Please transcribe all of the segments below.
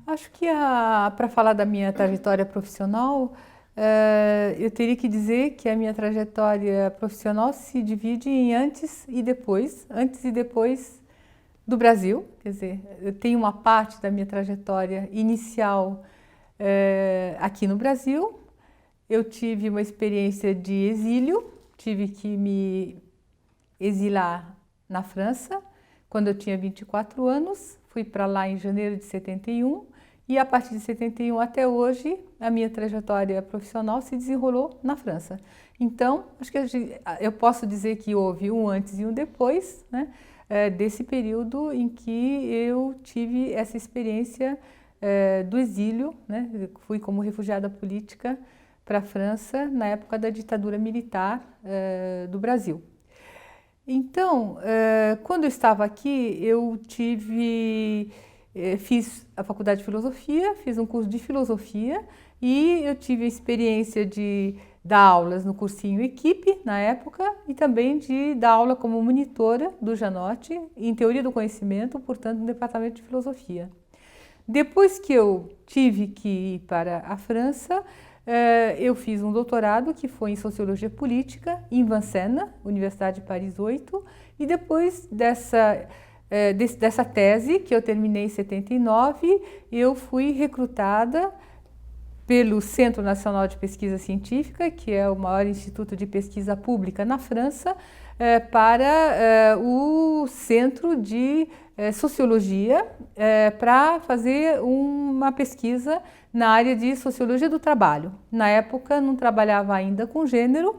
Acho que para falar da minha trajetória profissional, eu teria que dizer que a minha trajetória profissional se divide em antes e depois do Brasil. Quer dizer, eu tenho uma parte da minha trajetória inicial aqui no Brasil. Eu tive uma experiência de exílio, tive que me exilar na França quando eu tinha 24 anos. Fui para lá em janeiro de 71 e a partir de 71 até hoje a minha trajetória profissional se desenrolou na França. Então, acho que eu posso dizer que houve um antes e um depois, né, desse período em que eu tive essa experiência do exílio, né, fui como refugiada política para a França na época da ditadura militar do Brasil. Então, quando eu estava aqui, fiz a faculdade de filosofia, fiz um curso de filosofia e eu tive a experiência de dar aulas no cursinho Equipe, na época, e também de dar aula como monitora do Janote, em teoria do conhecimento, portanto, no departamento de filosofia. Depois que eu tive que ir para a França, eu fiz um doutorado que foi em Sociologia Política, em Vincennes, Universidade de Paris 8, e depois dessa tese, que eu terminei em 79, eu fui recrutada pelo Centro Nacional de Pesquisa Científica, que é o maior instituto de pesquisa pública na França, para o Centro de Sociologia, para fazer uma pesquisa na área de Sociologia do Trabalho. Na época não trabalhava ainda com gênero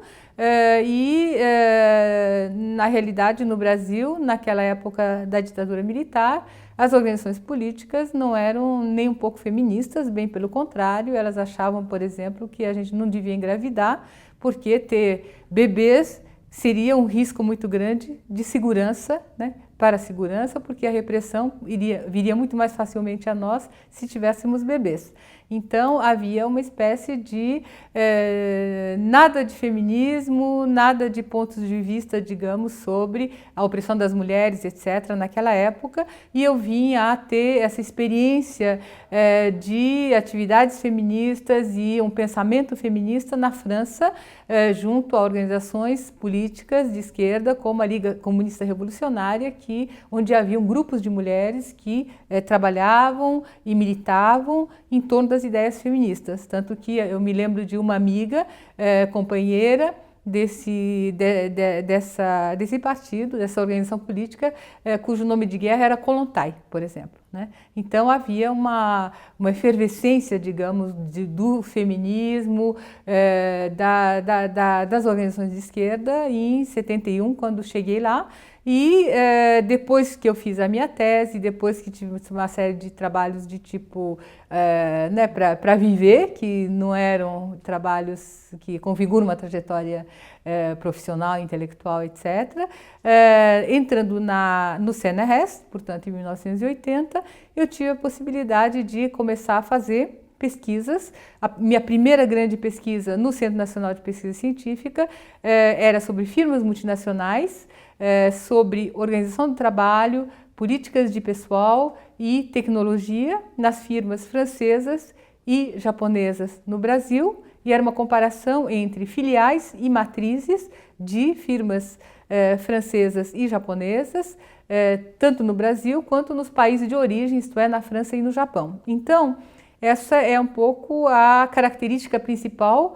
na realidade no Brasil, naquela época da ditadura militar, as organizações políticas não eram nem um pouco feministas, bem pelo contrário, elas achavam, por exemplo, que a gente não devia engravidar, porque ter bebês seria um risco muito grande de segurança, né, para a segurança, porque a repressão viria muito mais facilmente a nós se tivéssemos bebês. Então havia uma espécie de nada de feminismo, nada de pontos de vista, digamos, sobre a opressão das mulheres, etc., naquela época, e eu vim a ter essa experiência de atividades feministas e um pensamento feminista na França, junto a organizações políticas de esquerda, como a Liga Comunista Revolucionária, onde haviam grupos de mulheres que trabalhavam e militavam em torno das ideias feministas. Tanto que eu me lembro de uma amiga, companheira desse partido, dessa organização política, cujo nome de guerra era Kollontai, por exemplo, né? Então havia uma efervescência, digamos, do feminismo, das organizações de esquerda em 71, quando cheguei lá. E depois que eu fiz a minha tese, depois que tive uma série de trabalhos de tipo né, para viver, que não eram trabalhos que configuram uma trajetória profissional, intelectual, etc., entrando no CNRS, portanto em 1980, eu tive a possibilidade de começar a fazer pesquisas. A minha primeira grande pesquisa no Centro Nacional de Pesquisa Científica era sobre firmas multinacionais, sobre organização do trabalho, políticas de pessoal e tecnologia nas firmas francesas e japonesas no Brasil, e era uma comparação entre filiais e matrizes de firmas francesas e japonesas, tanto no Brasil quanto nos países de origem, isto é, na França e no Japão. Então, essa é um pouco a característica principal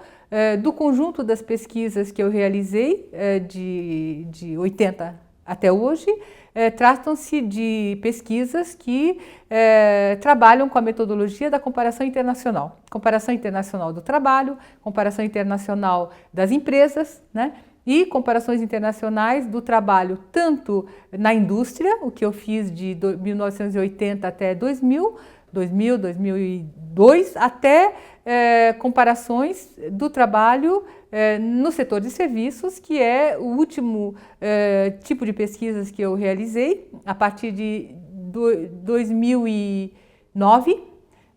do conjunto das pesquisas que eu realizei de 80 até hoje. Tratam-se de pesquisas que trabalham com a metodologia da comparação internacional do trabalho, comparação internacional das empresas, né? E comparações internacionais do trabalho tanto na indústria, o que eu fiz de 1980 até 2002, até comparações do trabalho no setor de serviços, que é o último tipo de pesquisas que eu realizei a partir de 2009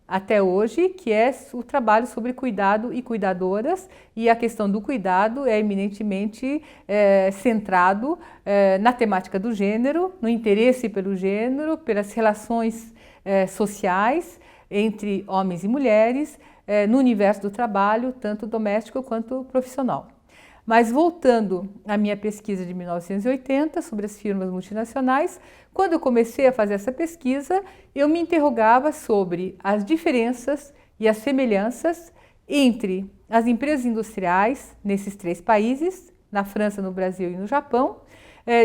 até hoje, que é o trabalho sobre cuidado e cuidadoras, e a questão do cuidado é eminentemente centrado na temática do gênero, no interesse pelo gênero, pelas relações sociais, entre homens e mulheres no universo do trabalho, tanto doméstico quanto profissional. Mas voltando à minha pesquisa de 1980 sobre as firmas multinacionais, quando eu comecei a fazer essa pesquisa, eu me interrogava sobre as diferenças e as semelhanças entre as empresas industriais nesses 3 países, na França, no Brasil e no Japão,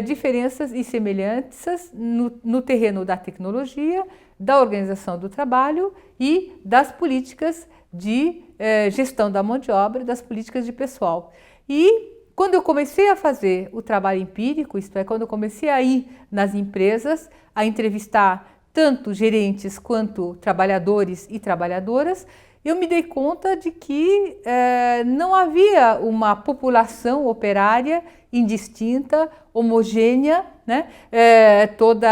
diferenças e semelhanças no terreno da tecnologia, da organização do trabalho e das políticas de gestão da mão de obra, das políticas de pessoal. E quando eu comecei a fazer o trabalho empírico, isto é, quando eu comecei a ir nas empresas, a entrevistar tanto gerentes quanto trabalhadores e trabalhadoras, eu me dei conta de que não havia uma população operária indistinta, homogênea, né, toda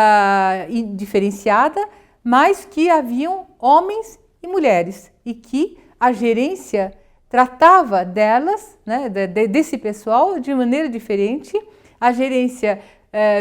diferenciada, mas que haviam homens e mulheres e que a gerência tratava delas, né, desse pessoal, de maneira diferente. A gerência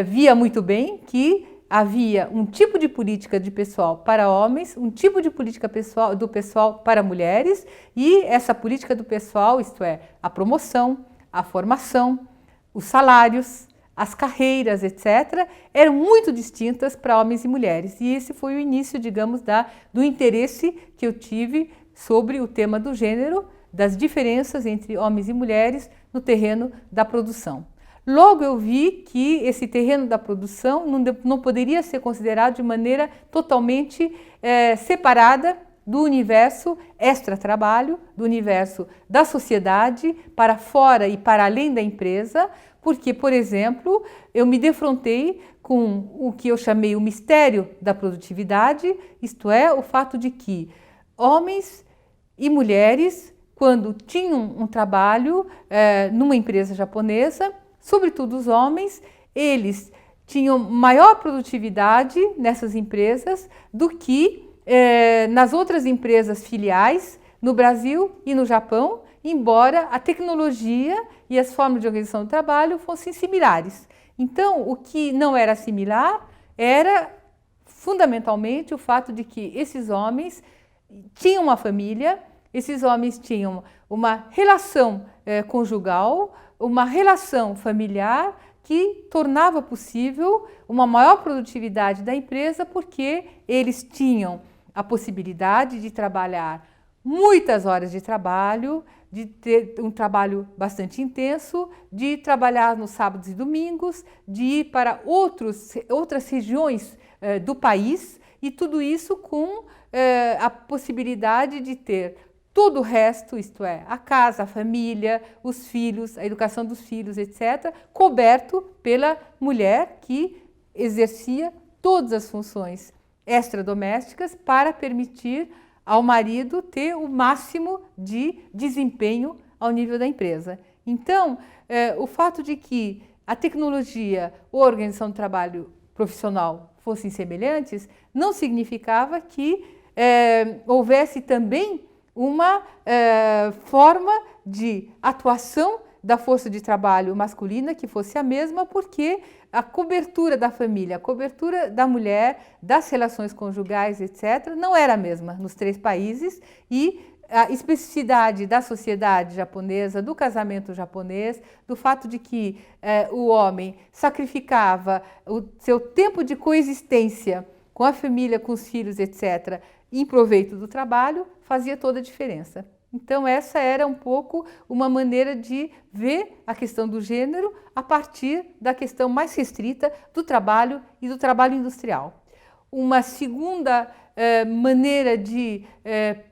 via muito bem que havia um tipo de política de pessoal para homens, um tipo de política do pessoal para mulheres, e essa política do pessoal, isto é, a promoção, a formação, os salários, as carreiras, etc., eram muito distintas para homens e mulheres. E esse foi o início, digamos, do interesse que eu tive sobre o tema do gênero, das diferenças entre homens e mulheres no terreno da produção. Logo eu vi que esse terreno da produção não poderia ser considerado de maneira totalmente separada do universo extra-trabalho, do universo da sociedade, para fora e para além da empresa, porque, por exemplo, eu me defrontei com o que eu chamei o mistério da produtividade, isto é, o fato de que homens e mulheres, quando tinham um trabalho numa empresa japonesa, sobretudo os homens, eles tinham maior produtividade nessas empresas do que nas outras empresas filiais no Brasil e no Japão, embora a tecnologia e as formas de organização do trabalho fossem similares. Então, o que não era similar era fundamentalmente o fato de que esses homens tinham uma família, esses homens tinham uma relação conjugal, uma relação familiar que tornava possível uma maior produtividade da empresa, porque eles tinham a possibilidade de trabalhar muitas horas de trabalho, de ter um trabalho bastante intenso, de trabalhar nos sábados e domingos, de ir para outras regiões do país, e tudo isso com a possibilidade de ter todo o resto, isto é, a casa, a família, os filhos, a educação dos filhos, etc., coberto pela mulher que exercia todas as funções extradomésticas para permitir ao marido ter o máximo de desempenho ao nível da empresa. Então, o fato de que a tecnologia ou a organização do trabalho profissional fossem semelhantes não significava que houvesse também uma forma de atuação da força de trabalho masculina que fosse a mesma, porque a cobertura da família, a cobertura da mulher, das relações conjugais, etc., não era a mesma nos 3 países, e a especificidade da sociedade japonesa, do casamento japonês, do fato de que o homem sacrificava o seu tempo de coexistência com a família, com os filhos, etc., em proveito do trabalho, fazia toda a diferença. Então, essa era um pouco uma maneira de ver a questão do gênero a partir da questão mais restrita do trabalho e do trabalho industrial. Uma segunda maneira de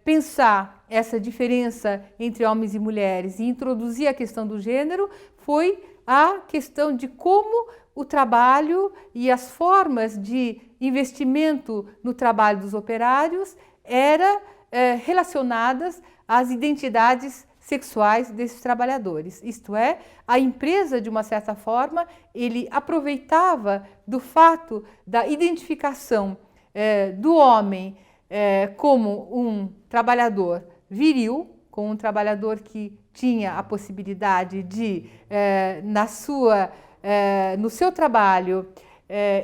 pensar essa diferença entre homens e mulheres e introduzir a questão do gênero foi a questão de como o trabalho e as formas de investimento no trabalho dos operários eram relacionadas às identidades sexuais desses trabalhadores. Isto é, a empresa, de uma certa forma, ele aproveitava do fato da identificação do homem como um trabalhador viril, como um trabalhador que tinha a possibilidade de, no seu trabalho,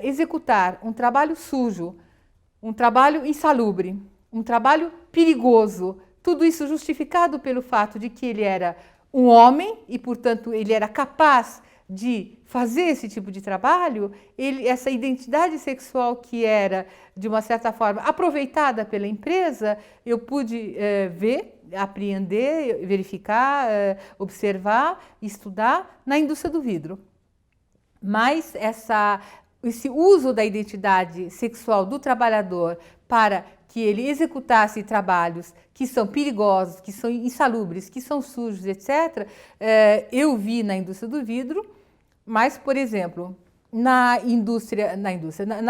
executar um trabalho sujo, um trabalho insalubre, um trabalho perigoso. Tudo isso justificado pelo fato de que ele era um homem e, portanto, ele era capaz de fazer esse tipo de trabalho. Essa identidade sexual que era, de uma certa forma, aproveitada pela empresa, eu pude ver, apreender, verificar, observar, estudar na indústria do vidro. Mas esse uso da identidade sexual do trabalhador para que ele executasse trabalhos que são perigosos, que são insalubres, que são sujos, etc., eu vi na indústria do vidro, mas, por exemplo, na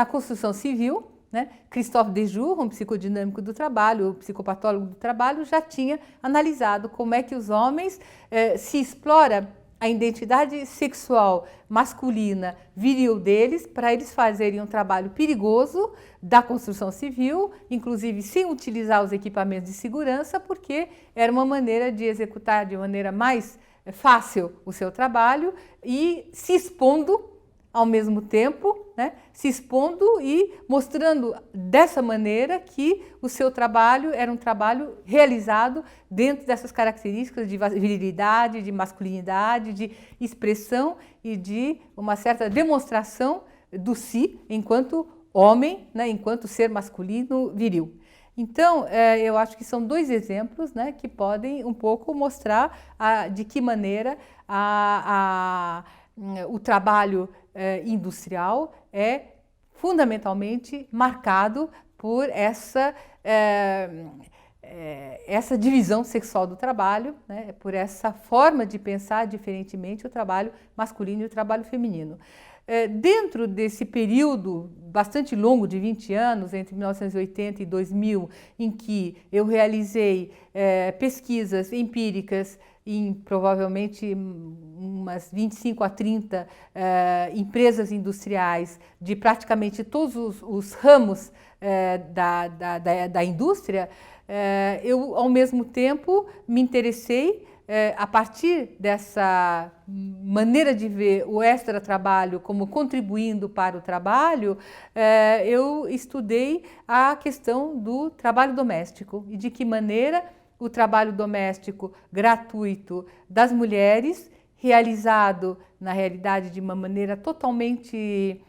construção civil, né, Christophe Dejour, um psicodinâmico do trabalho, um psicopatólogo do trabalho, já tinha analisado como é que os homens se explora a identidade sexual masculina viril deles para eles fazerem um trabalho perigoso da construção civil, inclusive sem utilizar os equipamentos de segurança, porque era uma maneira de executar de maneira mais fácil o seu trabalho e se expondo ao mesmo tempo, né, se expondo e mostrando dessa maneira que o seu trabalho era um trabalho realizado dentro dessas características de virilidade, de masculinidade, de expressão e de uma certa demonstração do si enquanto homem, né, enquanto ser masculino viril. Então, eu acho que são dois exemplos, né, que podem um pouco mostrar de que maneira o trabalho industrial é fundamentalmente marcado por essa divisão sexual do trabalho, né, por essa forma de pensar diferentemente o trabalho masculino e o trabalho feminino. Dentro desse período bastante longo de 20 anos, entre 1980 e 2000, em que eu realizei pesquisas empíricas em provavelmente umas 25 a 30 empresas industriais de praticamente todos os ramos da indústria, eu, ao mesmo tempo, me interessei a partir dessa maneira de ver o extratrabalho como contribuindo para o trabalho, eu estudei a questão do trabalho doméstico e de que maneira o trabalho doméstico gratuito das mulheres, realizado, na realidade, de uma maneira totalmente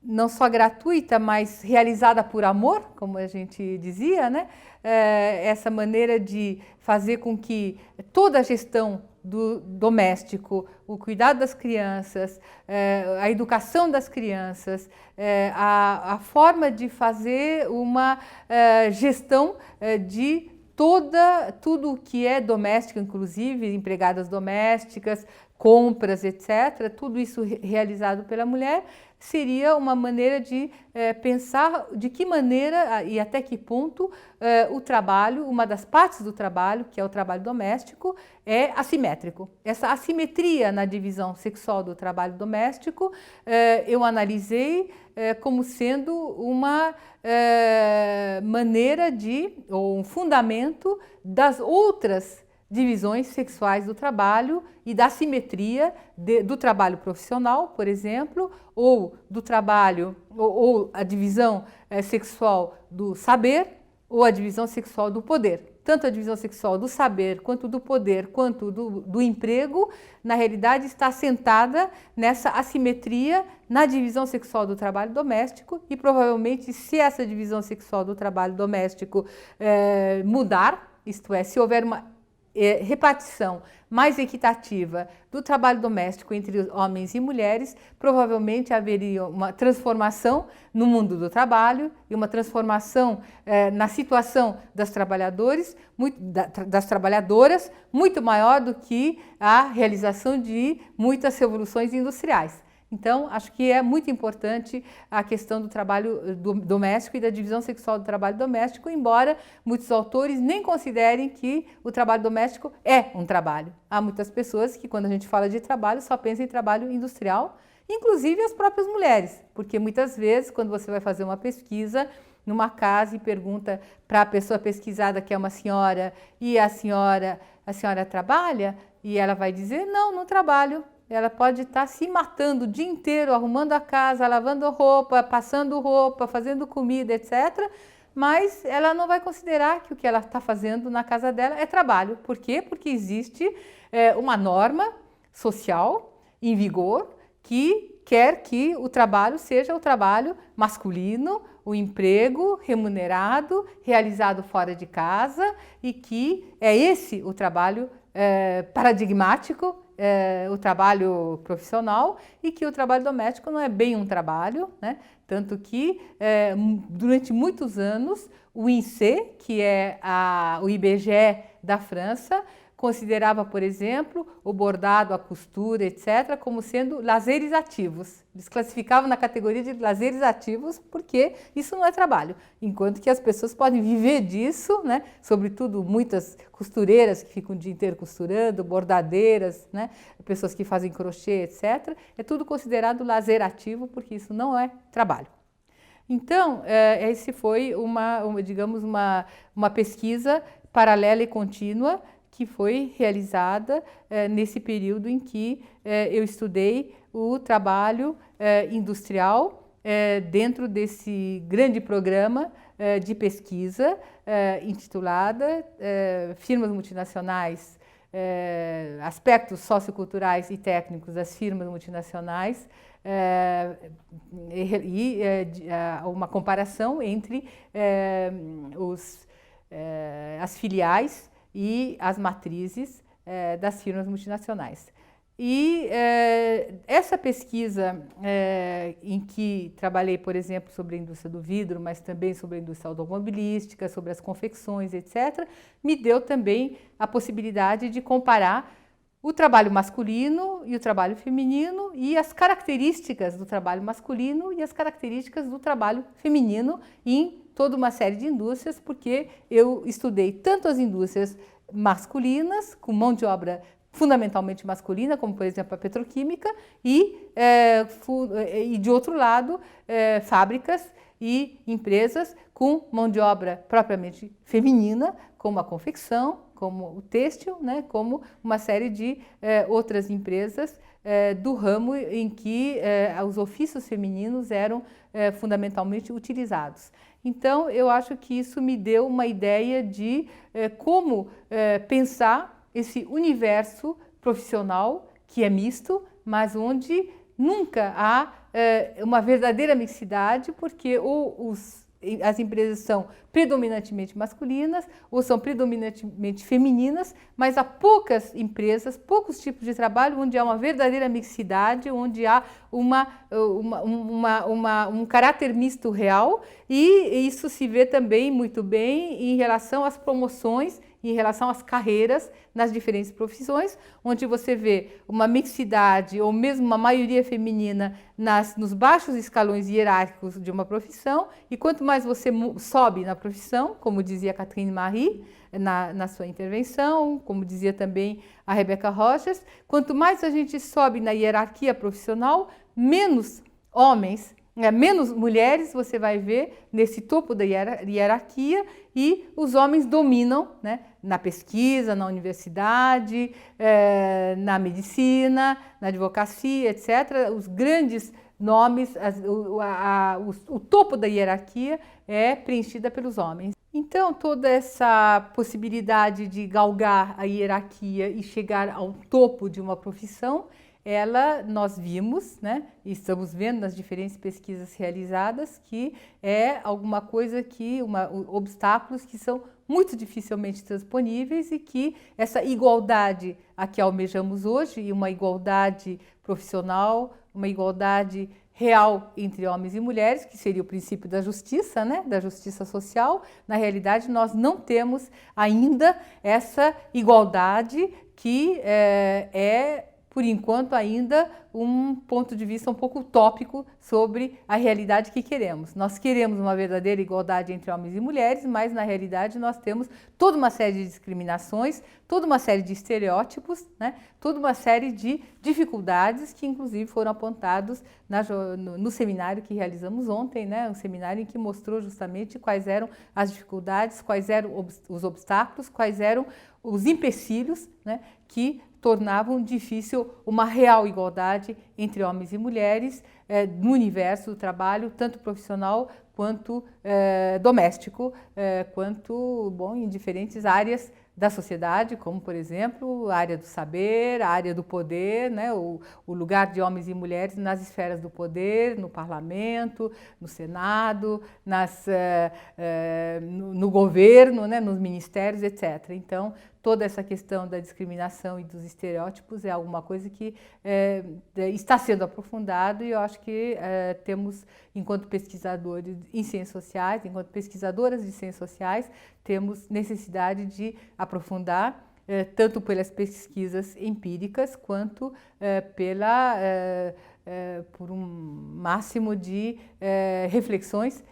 não só gratuita, mas realizada por amor, como a gente dizia, né? Essa maneira de fazer com que toda a gestão do doméstico, o cuidado das crianças, a educação das crianças, a forma de fazer uma gestão de tudo o que é doméstico, inclusive empregadas domésticas, compras, etc., tudo isso realizado pela mulher, seria uma maneira de pensar de que maneira e até que ponto o trabalho, uma das partes do trabalho, que é o trabalho doméstico, é assimétrico. Essa assimetria na divisão sexual do trabalho doméstico, eu analisei como sendo uma maneira ou um fundamento das outras divisões sexuais do trabalho e da assimetria do trabalho profissional, por exemplo, ou do trabalho, ou a divisão sexual do saber, ou a divisão sexual do poder. Tanto a divisão sexual do saber, quanto do poder, quanto do emprego, na realidade está assentada nessa assimetria na divisão sexual do trabalho doméstico e provavelmente se essa divisão sexual do trabalho doméstico mudar, isto é, se houver uma repartição mais equitativa do trabalho doméstico entre homens e mulheres, provavelmente haveria uma transformação no mundo do trabalho e uma transformação na situação das trabalhadoras muito maior do que a realização de muitas revoluções industriais. Então, acho que é muito importante a questão do trabalho doméstico e da divisão sexual do trabalho doméstico, embora muitos autores nem considerem que o trabalho doméstico é um trabalho. Há muitas pessoas que, quando a gente fala de trabalho, só pensam em trabalho industrial, inclusive as próprias mulheres, porque muitas vezes, quando você vai fazer uma pesquisa numa casa e pergunta para a pessoa pesquisada, que é uma senhora, e a senhora trabalha? E ela vai dizer, não trabalho. ela pode estar se matando o dia inteiro, arrumando a casa, lavando roupa, passando roupa, fazendo comida, etc., mas ela não vai considerar que o que ela está fazendo na casa dela é trabalho. Por quê? Porque existe uma norma social em vigor que quer que o trabalho seja o trabalho masculino, o emprego remunerado, realizado fora de casa, e que é esse o trabalho paradigmático, o trabalho profissional, e que o trabalho doméstico não é bem um trabalho, né? Tanto que durante muitos anos o INSEE, que é o IBGE da França, considerava, por exemplo, o bordado, a costura, etc., como sendo lazeres ativos. Eles classificavam na categoria de lazeres ativos porque isso não é trabalho, enquanto que as pessoas podem viver disso, né? Sobretudo muitas costureiras que ficam o dia inteiro costurando, bordadeiras, né? Pessoas que fazem crochê, etc. É tudo considerado lazer ativo porque isso não é trabalho. Então, esse foi digamos, uma pesquisa paralela e contínua que foi realizada nesse período em que eu estudei o trabalho industrial dentro desse grande programa de pesquisa intitulada Firmas Multinacionais, Aspectos Socioculturais e Técnicos das Firmas Multinacionais, uma comparação entre as filiais e as matrizes das firmas multinacionais. E essa pesquisa em que trabalhei, por exemplo, sobre a indústria do vidro, mas também sobre a indústria automobilística, sobre as confecções, etc., me deu também a possibilidade de comparar o trabalho masculino e o trabalho feminino e as características do trabalho masculino e as características do trabalho feminino em toda uma série de indústrias, porque eu estudei tanto as indústrias masculinas, com mão de obra fundamentalmente masculina, como por exemplo a petroquímica, e de outro lado, fábricas e empresas com mão de obra propriamente feminina, como a confecção, como o têxtil, né, como uma série de outras empresas do ramo em que os ofícios femininos eram fundamentalmente utilizados. Então, eu acho que isso me deu uma ideia de como pensar esse universo profissional que é misto, mas onde nunca há uma verdadeira mixidade, porque as empresas são predominantemente masculinas ou são predominantemente femininas, mas há poucas empresas, poucos tipos de trabalho onde há uma verdadeira mixidade, onde há um caráter misto real, e isso se vê também muito bem em relação às promoções, em relação às carreiras nas diferentes profissões, onde você vê uma mixidade ou mesmo uma maioria feminina nos baixos escalões hierárquicos de uma profissão, e quanto mais você sobe na profissão, como dizia Catherine Marie na sua intervenção, como dizia também a Rebecca Rogers, quanto mais a gente sobe na hierarquia profissional, menos homens, menos mulheres você vai ver nesse topo da hierarquia, e os homens dominam, né, na pesquisa, na universidade, na medicina, na advocacia, etc. Os grandes nomes, o topo da hierarquia é preenchida pelos homens. Então, toda essa possibilidade de galgar a hierarquia e chegar ao topo de uma profissão, nós vimos, né, e estamos vendo nas diferentes pesquisas realizadas, que é alguma coisa obstáculos que são muito dificilmente transponíveis, e que essa igualdade a que almejamos hoje, e uma igualdade profissional, uma igualdade real entre homens e mulheres, que seria o princípio da justiça, né, da justiça social, na realidade nós não temos ainda essa igualdade que por enquanto, ainda um ponto de vista um pouco utópico sobre a realidade que queremos. Nós queremos uma verdadeira igualdade entre homens e mulheres, mas na realidade nós temos toda uma série de discriminações, toda uma série de estereótipos, né? Toda uma série de dificuldades que inclusive foram apontados no seminário que realizamos ontem, né? Um seminário em que mostrou justamente quais eram as dificuldades, quais eram os obstáculos, quais eram os empecilhos, né, que tornavam difícil uma real igualdade entre homens e mulheres no universo do trabalho, tanto profissional quanto doméstico, quanto, bom, em diferentes áreas da sociedade, como, por exemplo, a área do saber, a área do poder, né? O lugar de homens e mulheres nas esferas do poder, no parlamento, no Senado, no governo, né? Nos ministérios, etc. Então, toda essa questão da discriminação e dos estereótipos é alguma coisa que está sendo aprofundado, e eu acho que temos, enquanto pesquisadores em ciências sociais, enquanto pesquisadoras de ciências sociais, temos necessidade de aprofundar, tanto pelas pesquisas empíricas, quanto por um máximo de reflexões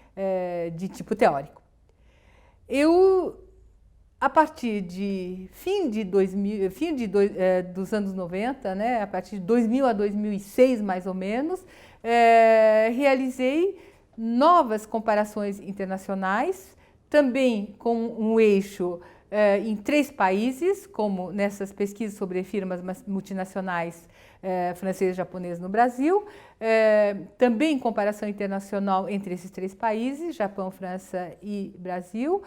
de tipo teórico. A partir de dos anos 90, né, a partir de 2000 a 2006, mais ou menos, realizei novas comparações internacionais, também com um eixo em 3 países, como nessas pesquisas sobre firmas multinacionais francesas e japonesas no Brasil, também comparação internacional entre esses 3 países, Japão, França e Brasil,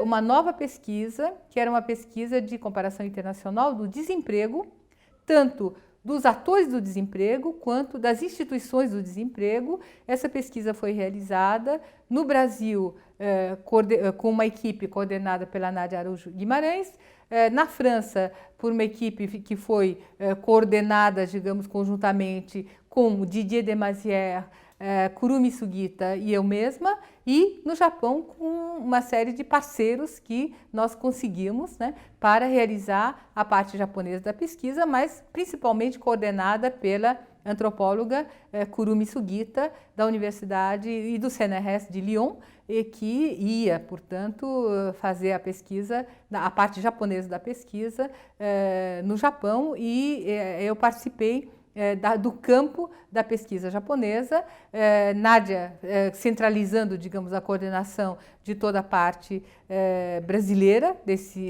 uma nova pesquisa, que era uma pesquisa de comparação internacional do desemprego, tanto dos atores do desemprego quanto das instituições do desemprego. Essa pesquisa foi realizada no Brasil com uma equipe coordenada pela Nádia Araújo Guimarães, na França por uma equipe que foi coordenada, digamos, conjuntamente com Didier Demasière, Kurumi Sugita e eu mesma, e no Japão com uma série de parceiros que nós conseguimos, né, para realizar a parte japonesa da pesquisa, mas principalmente coordenada pela antropóloga Kurumi Sugita, da Universidade e do CNRS de Lyon, e que ia, portanto, fazer a pesquisa, a parte japonesa da pesquisa no Japão, e eu participei do campo da pesquisa japonesa, Nádia centralizando, digamos, a coordenação de toda a parte brasileira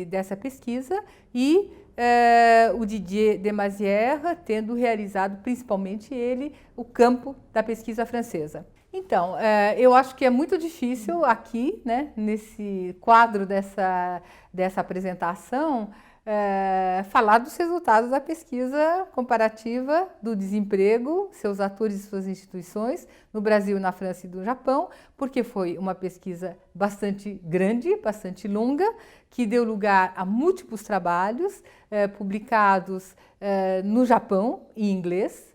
dessa pesquisa, e o Didier Demasière tendo realizado, principalmente ele, o campo da pesquisa francesa. Então, eu acho que é muito difícil aqui, né, nesse quadro dessa apresentação, falar dos resultados da pesquisa comparativa do desemprego, seus atores e suas instituições, no Brasil, na França e no Japão, porque foi uma pesquisa bastante grande, bastante longa, que deu lugar a múltiplos trabalhos publicados no Japão, em inglês,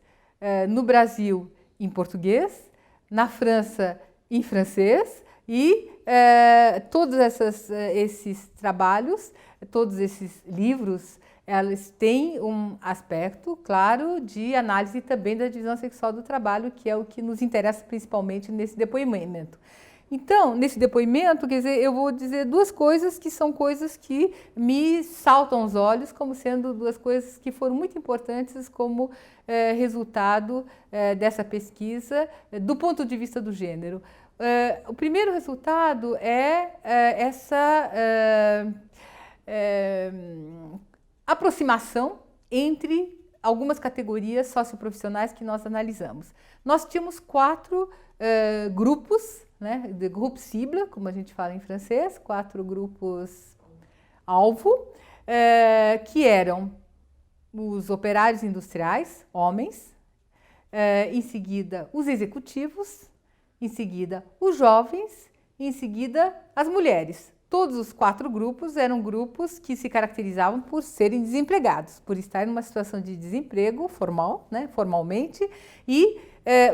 no Brasil, em português, na França, em francês, e todos esses trabalhos, todos esses livros, elas têm um aspecto, claro, de análise também da divisão sexual do trabalho, que é o que nos interessa principalmente nesse depoimento. Então, nesse depoimento, quer dizer, eu vou dizer 2 coisas que são coisas que me saltam aos olhos, como sendo 2 coisas que foram muito importantes como resultado dessa pesquisa, do ponto de vista do gênero. O primeiro resultado é essa aproximação entre algumas categorias socioprofissionais que nós analisamos. Nós tínhamos 4 grupos, né, de groupe cible, como a gente fala em francês, 4 grupos alvo, que eram os operários industriais, homens, em seguida os executivos, em seguida os jovens, e em seguida as mulheres. Todos os 4 grupos eram grupos que se caracterizavam por serem desempregados, por estarem numa situação de desemprego formal, né, formalmente, e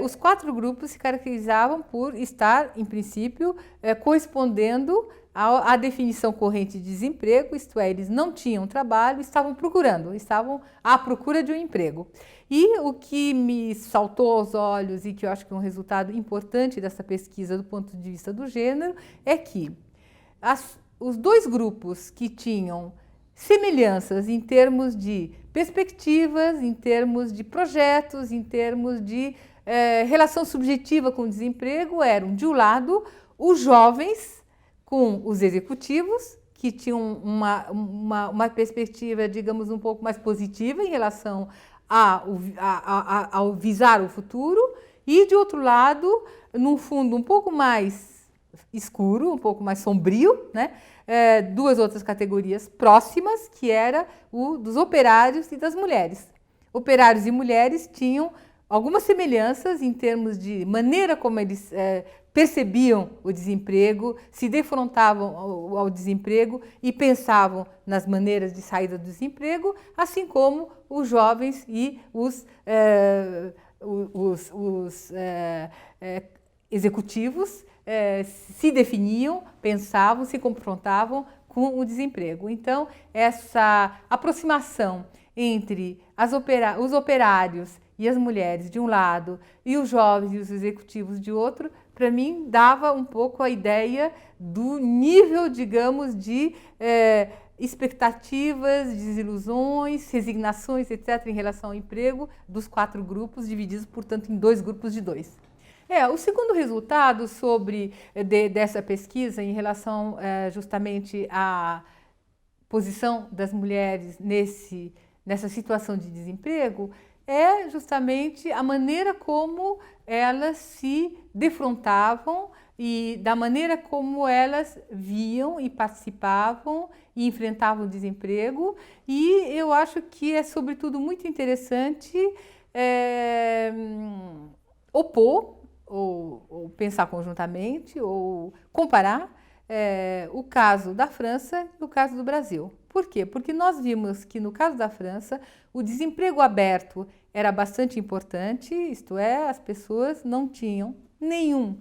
os 4 grupos se caracterizavam por estar, em princípio, correspondendo à definição corrente de desemprego, isto é, eles não tinham trabalho, estavam à procura de um emprego. E o que me saltou aos olhos e que eu acho que é um resultado importante dessa pesquisa do ponto de vista do gênero é que os 2 grupos que tinham semelhanças em termos de perspectivas, em termos de projetos, em termos de relação subjetiva com o desemprego eram, de um lado, os jovens com os executivos, que tinham uma perspectiva, digamos, um pouco mais positiva em relação ao visar o futuro, e, de outro lado, num fundo um pouco mais escuro, um pouco mais sombrio, né? Duas outras categorias próximas, que era o dos operários e das mulheres. Operários e mulheres tinham algumas semelhanças em termos de maneira como eles percebiam o desemprego, se defrontavam ao desemprego e pensavam nas maneiras de saída do desemprego, assim como os jovens e os executivos se definiam, pensavam, se confrontavam com o desemprego. Então, essa aproximação entre os operários e as mulheres de um lado e os jovens e os executivos de outro, para mim, dava um pouco a ideia do nível, digamos, de expectativas, desilusões, resignações, etc., em relação ao emprego dos 4 grupos, divididos, portanto, em 2 grupos de 2. O segundo resultado dessa pesquisa em relação justamente à posição das mulheres nessa situação de desemprego é justamente a maneira como elas se defrontavam e da maneira como elas viam e participavam e enfrentavam o desemprego. E eu acho que é, sobretudo, muito interessante opor ou pensar conjuntamente ou comparar o caso da França e o caso do Brasil. Por quê? Porque nós vimos que, no caso da França, o desemprego aberto era bastante importante, isto é, as pessoas não tinham nenhum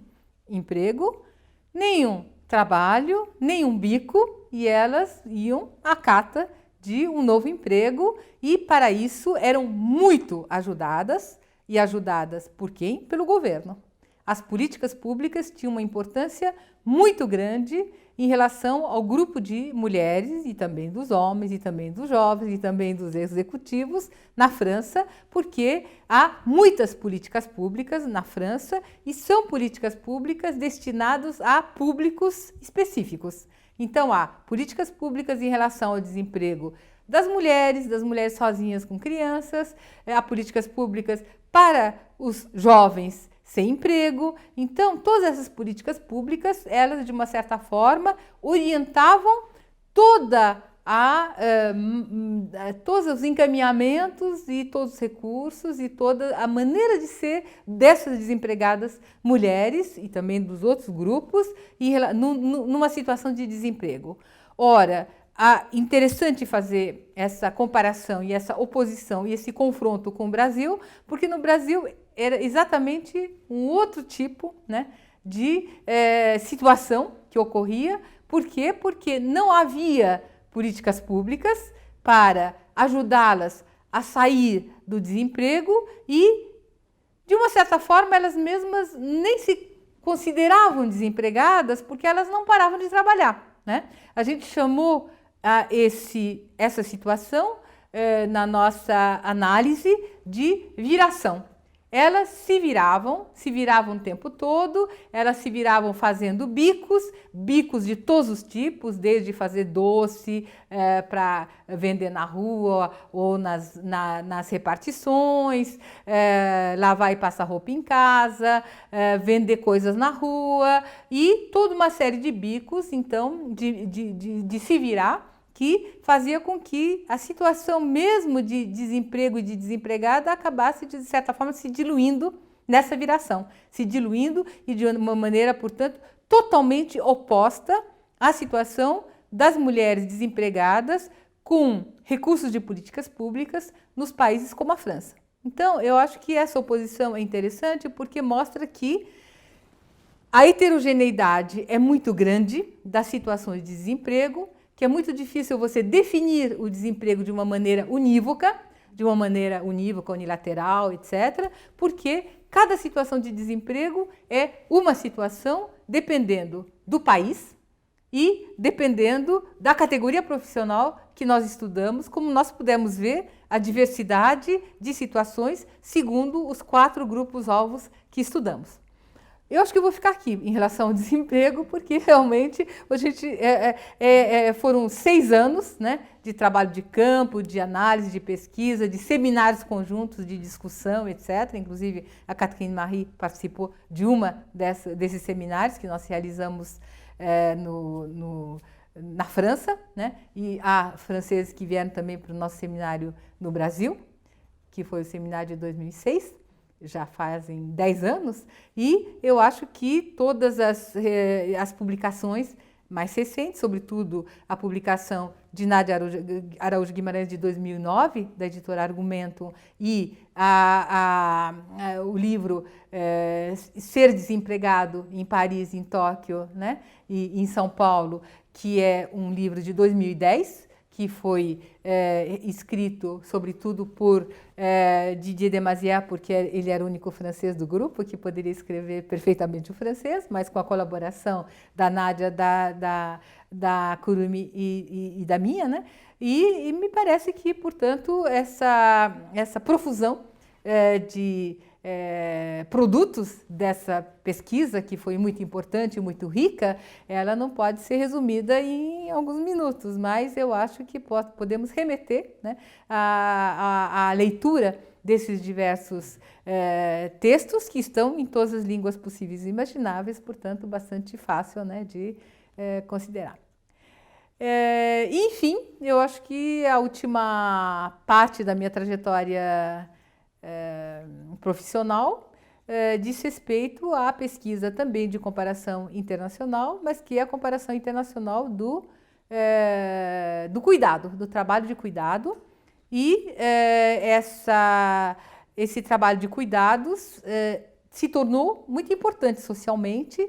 emprego, nenhum trabalho, nenhum bico, e elas iam à cata de um novo emprego, e para isso eram muito ajudadas, e ajudadas por quem? Pelo governo. As políticas públicas tinham uma importância muito grande em relação ao grupo de mulheres e também dos homens e também dos jovens e também dos executivos na França, porque há muitas políticas públicas na França e são políticas públicas destinadas a públicos específicos. Então, há políticas públicas em relação ao desemprego das mulheres sozinhas com crianças, há políticas públicas para os jovens sem emprego. Então, todas essas políticas públicas, elas, de uma certa forma, orientavam todos os encaminhamentos e todos os recursos e toda a maneira de ser dessas desempregadas mulheres e também dos outros grupos numa situação de desemprego. Ora, interessante fazer essa comparação e essa oposição e esse confronto com o Brasil, porque no Brasil era exatamente um outro tipo, né, de situação que ocorria. Por quê? Porque não havia políticas públicas para ajudá-las a sair do desemprego e, de uma certa forma, elas mesmas nem se consideravam desempregadas porque elas não paravam de trabalhar, né? A gente chamou essa situação na nossa análise de viração. Elas se viravam o tempo todo, elas se viravam fazendo bicos de todos os tipos, desde fazer doce para vender na rua ou nas repartições, lavar e passar roupa em casa, vender coisas na rua e toda uma série de bicos, então, de se virar, que fazia com que a situação mesmo de desemprego e de desempregada acabasse, de certa forma, se diluindo nessa viração. Se diluindo e de uma maneira, portanto, totalmente oposta à situação das mulheres desempregadas com recursos de políticas públicas nos países como a França. Então, eu acho que essa oposição é interessante porque mostra que a heterogeneidade é muito grande das situações de desemprego, que é muito difícil você definir o desemprego de uma maneira unívoca, unilateral, etc., porque cada situação de desemprego é uma situação dependendo do país e dependendo da categoria profissional que nós estudamos, como nós pudemos ver a diversidade de situações segundo os 4 grupos-alvos que estudamos. eu acho que eu vou ficar aqui em relação ao desemprego, porque realmente a gente, foram 6 anos, né, de trabalho de campo, de análise, de pesquisa, de seminários conjuntos, de discussão, etc. Inclusive, a Catherine Marie participou de desses seminários que nós realizamos na França, né? E há franceses que vieram também para o nosso seminário no Brasil, que foi o seminário de 2006. Já fazem 10 anos, e eu acho que todas as publicações mais recentes, sobretudo a publicação de Nádia Araújo Guimarães de 2009, da editora Argumento, e o livro Ser Desempregado em Paris, em Tóquio, né, e em São Paulo, que é um livro de 2010, que foi escrito, sobretudo, por Didier Demasière, porque ele era o único francês do grupo que poderia escrever perfeitamente o francês, mas com a colaboração da Nádia, da Kurumi e da minha, né? E me parece que, portanto, essa profusão de produtos dessa pesquisa, que foi muito importante, muito rica, ela não pode ser resumida em alguns minutos, mas eu acho que podemos remeter, né, à leitura desses diversos textos que estão em todas as línguas possíveis e imagináveis, portanto, bastante fácil, né, de considerar. Enfim, eu acho que a última parte da minha trajetória profissional diz respeito à pesquisa também de comparação internacional, mas que é a comparação internacional do cuidado, do trabalho de cuidado. E esse trabalho de cuidados se tornou muito importante socialmente,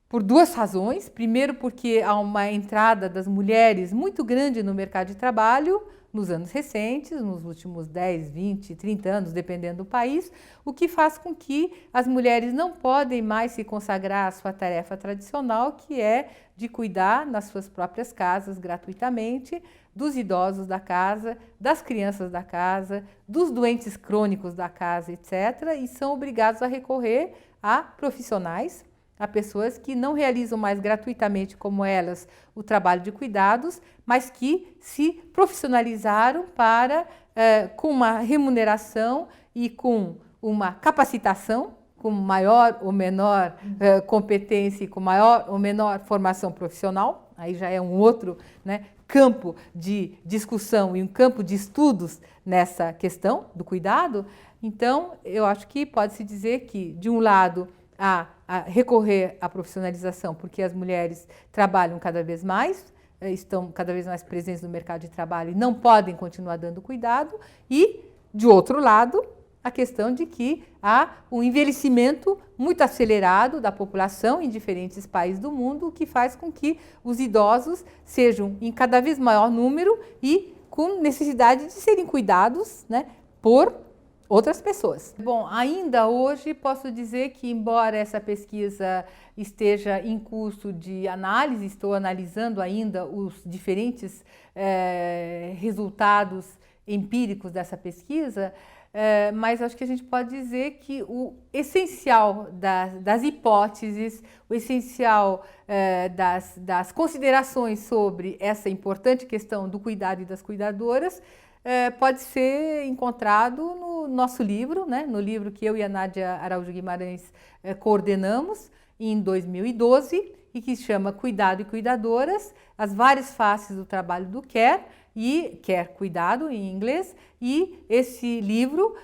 por 2 razões. Primeiro, porque há uma entrada das mulheres muito grande no mercado de trabalho, nos anos recentes, nos últimos 10, 20, 30 anos, dependendo do país, o que faz com que as mulheres não podem mais se consagrar à sua tarefa tradicional, que é de cuidar nas suas próprias casas, gratuitamente, dos idosos da casa, das crianças da casa, dos doentes crônicos da casa, etc., e são obrigados a recorrer a profissionais, a pessoas que não realizam mais gratuitamente como elas o trabalho de cuidados, mas que se profissionalizaram com uma remuneração e com uma capacitação, com maior ou menor competência e com maior ou menor formação profissional. Aí já é um outro, né, campo de discussão e um campo de estudos nessa questão do cuidado. Então, eu acho que pode-se dizer que, de um lado, a recorrer à profissionalização, porque as mulheres trabalham cada vez mais, estão cada vez mais presentes no mercado de trabalho e não podem continuar dando cuidado, e, de outro lado, a questão de que há um envelhecimento muito acelerado da população em diferentes países do mundo, o que faz com que os idosos sejam em cada vez maior número e com necessidade de serem cuidados, né, por outras pessoas. Bom, ainda hoje posso dizer que, embora essa pesquisa esteja em curso de análise, estou analisando ainda os diferentes resultados empíricos dessa pesquisa, mas acho que a gente pode dizer que o essencial das hipóteses, o essencial das considerações sobre essa importante questão do cuidado e das cuidadoras pode ser encontrado no nosso livro, né? No livro que eu e a Nádia Araújo Guimarães coordenamos em 2012 e que se chama Cuidado e Cuidadoras, as várias faces do trabalho do Care, e Care Cuidado em inglês, e esse livro,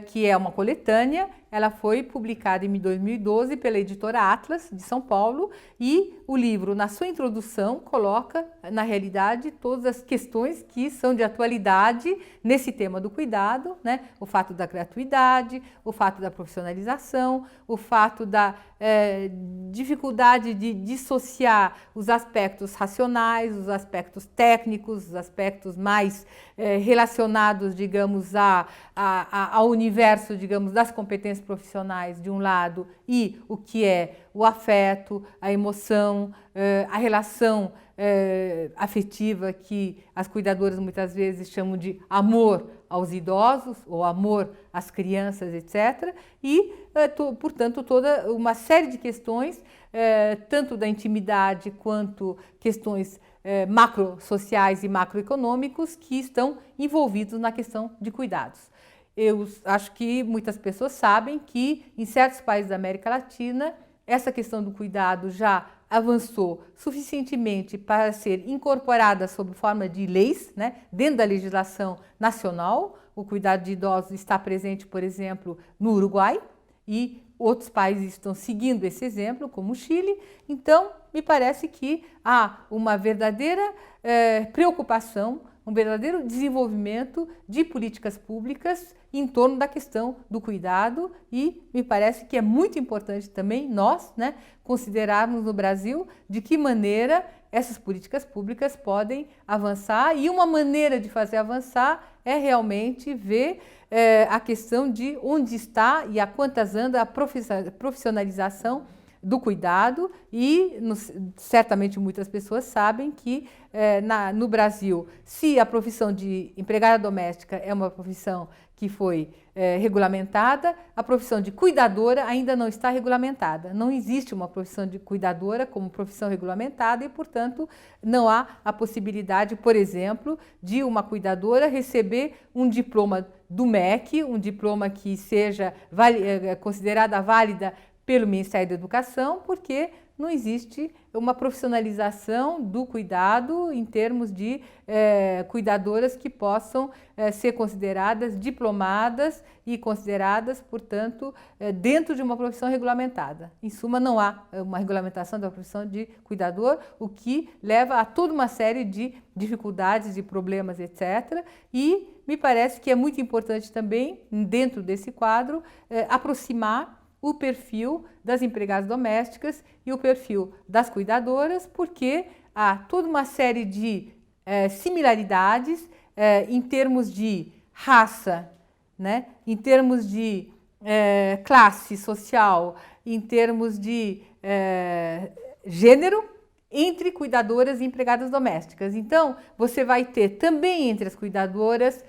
que é uma coletânea, ela foi publicada em 2012 pela editora Atlas, de São Paulo, e o livro, na sua introdução, coloca, na realidade, todas as questões que são de atualidade nesse tema do cuidado, né? O fato da gratuidade, o fato da profissionalização, o fato da dificuldade de dissociar os aspectos racionais, os aspectos técnicos, os aspectos mais relacionados, digamos, ao universo, digamos, das competências profissionais de um lado, e o que é o afeto, a emoção, a relação afetiva que as cuidadoras muitas vezes chamam de amor aos idosos ou amor às crianças, etc. E, portanto, toda uma série de questões, tanto da intimidade quanto questões macrosociais e macroeconômicos que estão envolvidos na questão de cuidados. Eu acho que muitas pessoas sabem que em certos países da América Latina essa questão do cuidado já avançou suficientemente para ser incorporada sob forma de leis, né, dentro da legislação nacional. O cuidado de idosos está presente, por exemplo, no Uruguai, e outros países estão seguindo esse exemplo, como o Chile. Então, me parece que há uma verdadeira preocupação, um verdadeiro desenvolvimento de políticas públicas em torno da questão do cuidado, e me parece que é muito importante também nós, né, considerarmos no Brasil de que maneira essas políticas públicas podem avançar, e uma maneira de fazer avançar é realmente ver a questão de onde está e a quantas anda a profissionalização do cuidado, e certamente muitas pessoas sabem que no Brasil, se a profissão de empregada doméstica é uma profissão que foi regulamentada, a profissão de cuidadora ainda não está regulamentada. Não existe uma profissão de cuidadora como profissão regulamentada e, portanto, não há a possibilidade, por exemplo, de uma cuidadora receber um diploma do MEC, um diploma que seja considerada válida pelo Ministério da Educação, porque não existe uma profissionalização do cuidado em termos de cuidadoras que possam ser consideradas diplomadas e consideradas, portanto, dentro de uma profissão regulamentada. Em suma, não há uma regulamentação da profissão de cuidador, o que leva a toda uma série de dificuldades, de problemas, etc. E me parece que é muito importante também, dentro desse quadro, aproximar o perfil das empregadas domésticas e o perfil das cuidadoras, porque há toda uma série de similaridades em termos de raça, né? Em termos de classe social, em termos de gênero, entre cuidadoras e empregadas domésticas. Então, você vai ter também entre as cuidadoras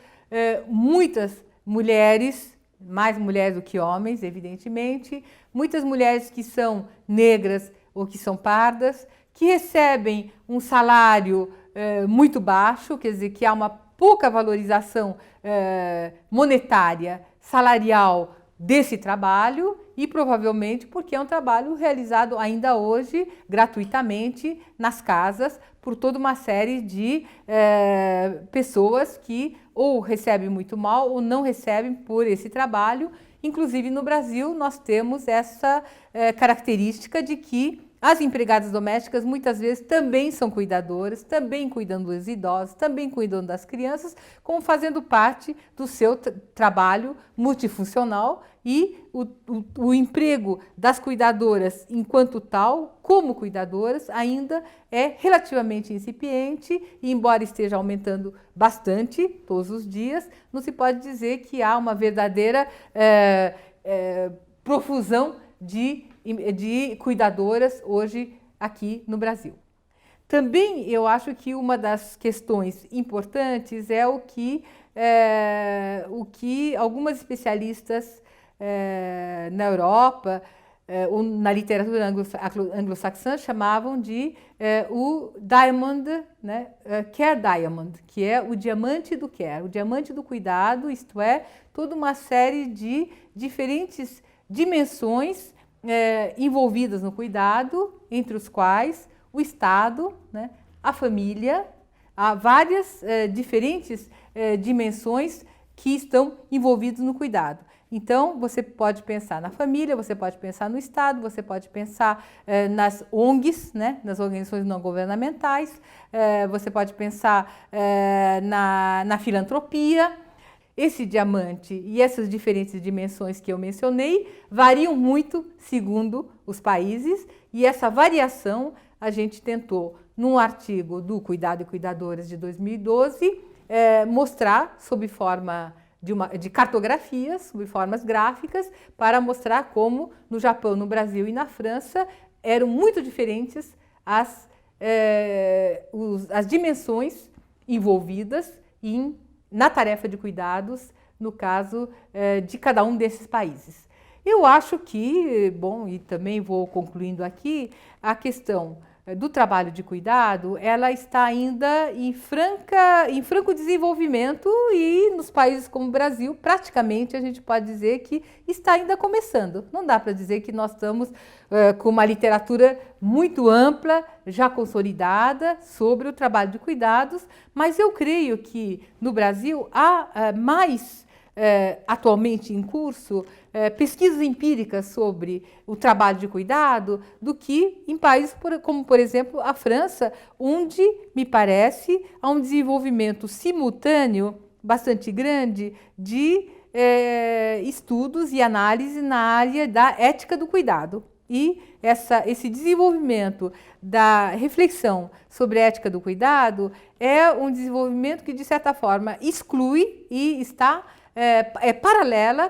muitas mulheres, mais mulheres do que homens, evidentemente, muitas mulheres que são negras ou que são pardas, que recebem um salário muito baixo, quer dizer, que há uma pouca valorização monetária, salarial desse trabalho, e provavelmente porque é um trabalho realizado ainda hoje gratuitamente nas casas por toda uma série de pessoas que ou recebem muito mal ou não recebem por esse trabalho. Inclusive no Brasil nós temos essa característica de que as empregadas domésticas muitas vezes também são cuidadoras, também cuidam dos idosos, também cuidam das crianças, como fazendo parte do seu trabalho multifuncional, e o emprego das cuidadoras enquanto tal, como cuidadoras, ainda é relativamente incipiente, e embora esteja aumentando bastante todos os dias, não se pode dizer que há uma verdadeira profusão de cuidadoras hoje aqui no Brasil. Também eu acho que uma das questões importantes é o que algumas especialistas na Europa ou na literatura anglo-saxã chamavam de o Diamond, né, Care Diamond, que é o diamante do care, o diamante do cuidado, isto é, toda uma série de diferentes dimensões envolvidas no cuidado, entre os quais o Estado, né, a família, há várias diferentes dimensões que estão envolvidas no cuidado. Então, você pode pensar na família, você pode pensar no Estado, você pode pensar nas ONGs, né, nas organizações não governamentais, você pode pensar na filantropia. Esse diamante e essas diferentes dimensões que eu mencionei variam muito segundo os países, e essa variação a gente tentou, num artigo do Cuidado e Cuidadoras de 2012, mostrar sob forma de cartografias sob formas gráficas para mostrar como no Japão, no Brasil e na França eram muito diferentes as dimensões envolvidas na tarefa de cuidados, no caso de cada um desses países. Eu acho que, bom, e também vou concluindo aqui, a questão do trabalho de cuidado, ela está ainda em franco desenvolvimento e nos países como o Brasil, praticamente a gente pode dizer que está ainda começando. Não dá para dizer que nós estamos com uma literatura muito ampla, já consolidada, sobre o trabalho de cuidados, mas eu creio que no Brasil há mais atualmente em curso pesquisas empíricas sobre o trabalho de cuidado do que em países como, por exemplo, a França, onde, me parece, há um desenvolvimento simultâneo bastante grande de estudos e análise na área da ética do cuidado. E esse desenvolvimento da reflexão sobre a ética do cuidado é um desenvolvimento que, de certa forma, exclui e está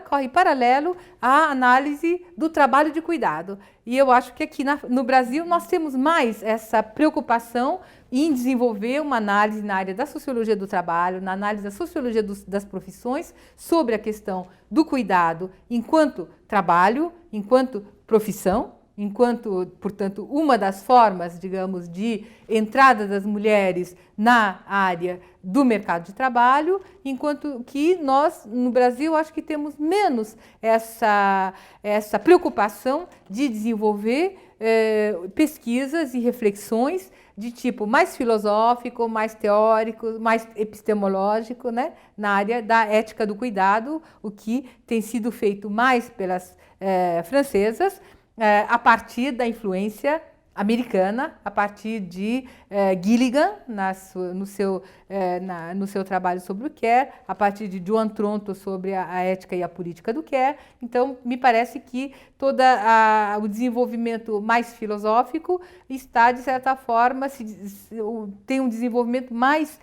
corre paralelo à análise do trabalho de cuidado. E eu acho que aqui no Brasil nós temos mais essa preocupação em desenvolver uma análise na área da sociologia do trabalho, na análise da sociologia das profissões, sobre a questão do cuidado enquanto trabalho, enquanto profissão, enquanto, portanto, uma das formas, digamos, de entrada das mulheres na área do mercado de trabalho, enquanto que nós, no Brasil, acho que temos menos essa preocupação de desenvolver pesquisas e reflexões de tipo mais filosófico, mais teórico, mais epistemológico, né, na área da ética do cuidado, o que tem sido feito mais pelas francesas, a partir da influência americana, a partir de Gilligan, no seu trabalho sobre o care, a partir de Joan Tronto sobre a ética e a política do care. Então, me parece que todo o desenvolvimento mais filosófico está, de certa forma, tem um desenvolvimento mais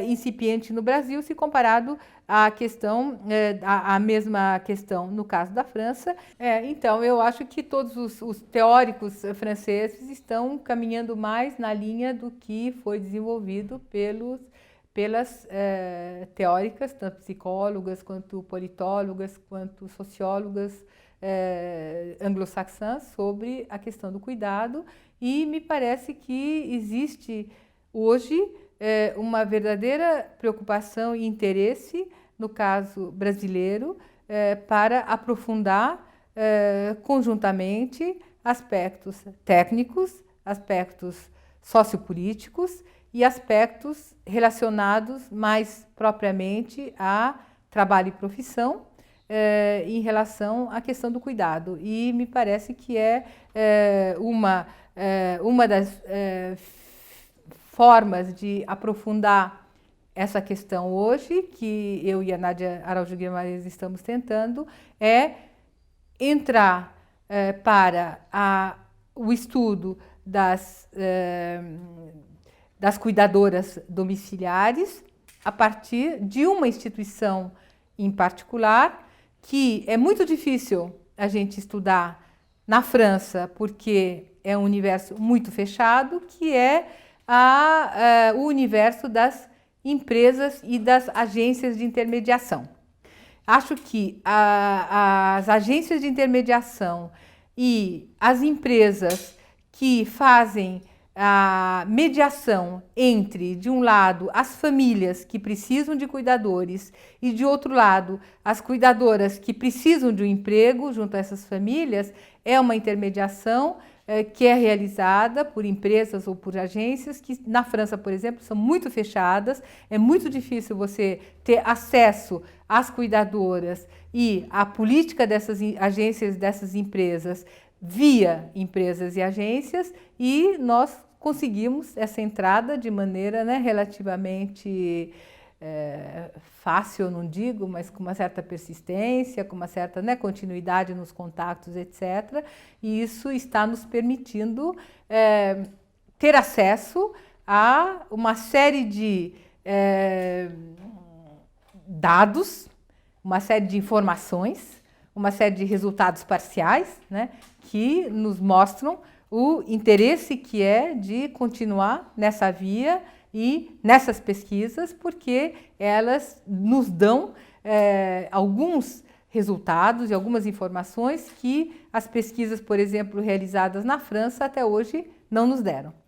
incipiente no Brasil, se comparado à questão, a mesma questão no caso da França. Então, eu acho que todos os teóricos franceses estão caminhando mais na linha do que foi desenvolvido pelas teóricas, tanto psicólogas, quanto politólogas, quanto sociólogas anglo-saxãs sobre a questão do cuidado, e me parece que existe hoje uma verdadeira preocupação e interesse, no caso brasileiro, para aprofundar conjuntamente aspectos técnicos, aspectos sociopolíticos e aspectos relacionados mais propriamente a trabalho e profissão em relação à questão do cuidado. E me parece que uma das formas de aprofundar essa questão hoje, que eu e a Nádia Araújo Guimarães estamos tentando, é entrar para o estudo das cuidadoras domiciliares a partir de uma instituição em particular, que é muito difícil a gente estudar na França, porque é um universo muito fechado, que é o universo das empresas e das agências de intermediação. Acho que as agências de intermediação e as empresas que fazem a mediação entre, de um lado, as famílias que precisam de cuidadores e, de outro lado, as cuidadoras que precisam de um emprego junto a essas famílias, é uma intermediação que é realizada por empresas ou por agências que, na França, por exemplo, são muito fechadas. É muito difícil você ter acesso às cuidadoras e à política dessas agências, dessas empresas, via empresas e agências, e nós conseguimos essa entrada de maneira, né, relativamente fácil, eu não digo, mas com uma certa persistência, com uma certa, né, continuidade nos contatos, etc. E isso está nos permitindo ter acesso a uma série de dados uma série de informações, uma série de resultados parciais, né, que nos mostram o interesse que é de continuar nessa via e nessas pesquisas, porque elas nos dão alguns resultados e algumas informações que as pesquisas, por exemplo, realizadas na França até hoje não nos deram.